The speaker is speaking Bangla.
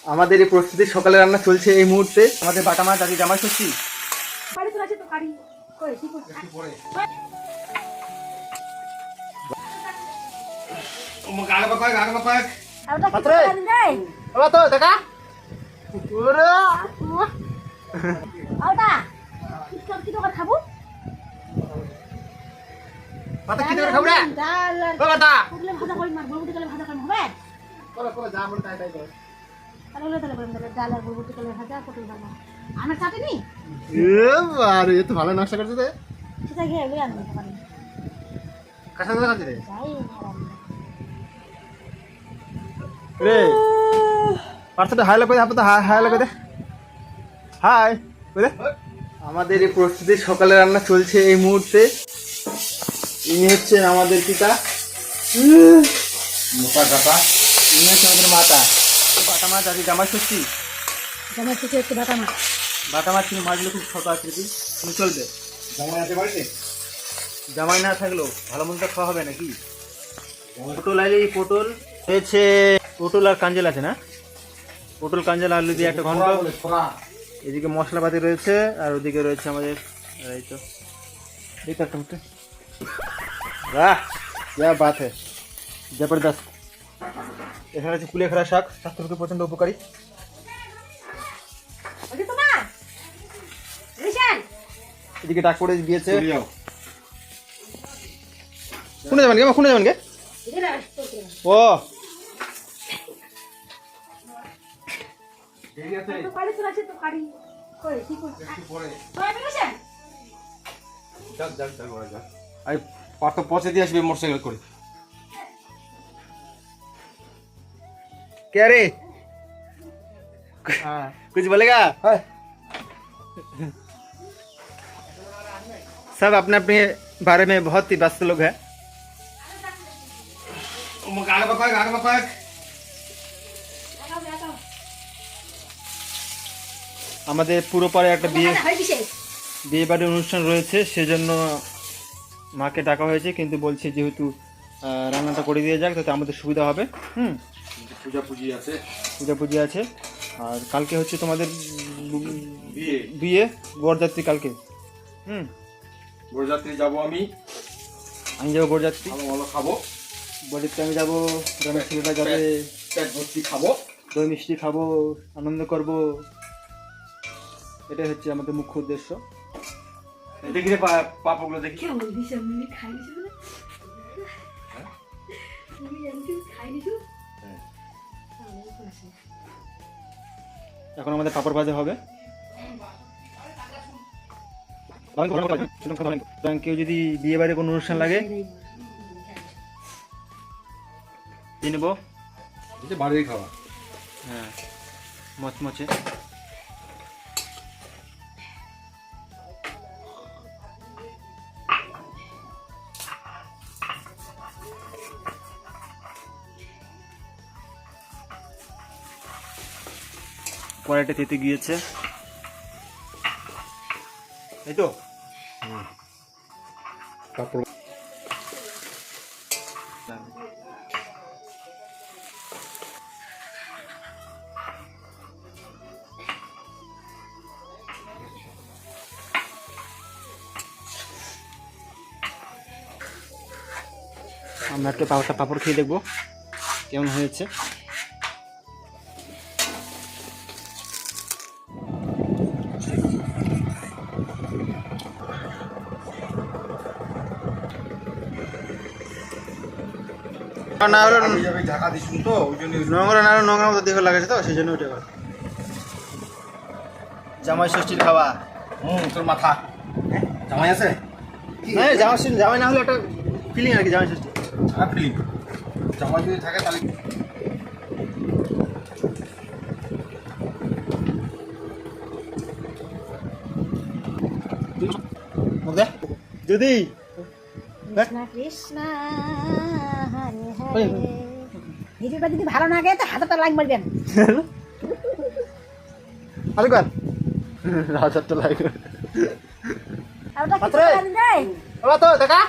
আমাদের এই প্রস্তুতি সকালে রান্না চলছে এই মুহূর্তে। আমাদের বাটা মাছ আজকে জামাই ষষ্ঠী। ভালো নকশা করছে রে। আমাদের এই প্রস্তুতি সকালে রান্না চলছে এই মুহূর্তে। ইনি হচ্ছেন আমাদের পিতা, মোটা কাটা। ইনি হচ্ছে আমাদের মাতা। বাটা মাছ আজকে জামাই ষষ্ঠী। জামাই ষষ্ঠী একটু বাটা মাছ। বাটা মাছ কিন্তু মাছগুলো খুব ছোট আকৃতি, তুমি চলবে। জামাই আছে বাড়িতে? জামাই না থাকলেও ভালো মন্দ খাওয়া হবে নাকি? পটল আইলে পটল হয়েছে, পটল আর কাঞ্জেল আছে না? পটল কাঞ্জেল আলু দিয়ে একটা ঘন্ট। এদিকে মশলাপাতি রয়েছে আর ওদিকে রয়েছে আমাদের এই তো বাহ क्या बात है, जबरदस्त। এখানে আছে কুলেখাড়া শাক, স্বাস্থ্যের পক্ষে প্রচন্ড উপকারী। এদিকে ডাক করে দিয়েছে। শুনে যাবেন গে, শুনে যাবেন গে। ও পাতা পচে দিয়ে আসবে মোটরসাইকেল করে। क्या रे कुछ बोलेगा? सब अपने अपने बारे में बहुत ही व्यस्त लोग हैं। আমাদের পুরো পাড়ে একটা বিয়ে বাড়ির অনুষ্ঠান রয়েছে, সেজন্য মাকে ডাকা হয়েছে, কিন্তু বলছে যেহেতু রান্নাটা করে দিয়ে যাক তাতে আমাদের সুবিধা হবে। পূজা পুজি আছে। আর কালকে হচ্ছে তোমাদের বিয়ে বরযাত্রী কালকে। বরযাত্রী যাবো আমি যাবো বরযাত্রী, ভালো খাবো। বরযাত্রী আমি যাবো, গ্রামের ছেলেরা যাবে, পেট ভর্তি খাবো, দই মিষ্টি খাবো, আনন্দ করব। এটাই হচ্ছে আমাদের মুখ্য উদ্দেশ্য। দেখি রে পাপগুলো দেখি। এখন আমাদের পাপড় ভাজা হবে। কেউ যদি বিয়ে বাড়ির কোনো অনুষ্ঠান লাগে দিয়ে নেবো। বাড়ির খাওয়া, হ্যাঁ, মচমচে। কড়াইটা তেতে গিয়েছে, এই তো। তারপর আমরা একটু পাপড় খেয়ে দেখবো কেমন হয়েছে। না হলে ঢাকা দিচ্ছি তো, ওই জন্য নোংরা মতো দেখে লাগাছে তো, সেই জন্য ওইটা জামাই ষষ্ঠীর খাওয়া। তোর মাথা জামাই আছে? হ্যাঁ, জামাই না হলে একটা ফিলিং আর কি, জামাই ষষ্ঠী। ফিলিং জামাই যদি থাকে তাহলে যদি কৃষ্ণ হরে হরে। ভিডিওটা যদি ভালো না লাগে তো হাতটা লাইক মারবেন। আরেকবার রাজারটা লাইক। আর ওটা কি করে দেয়? বাবা তো দেখা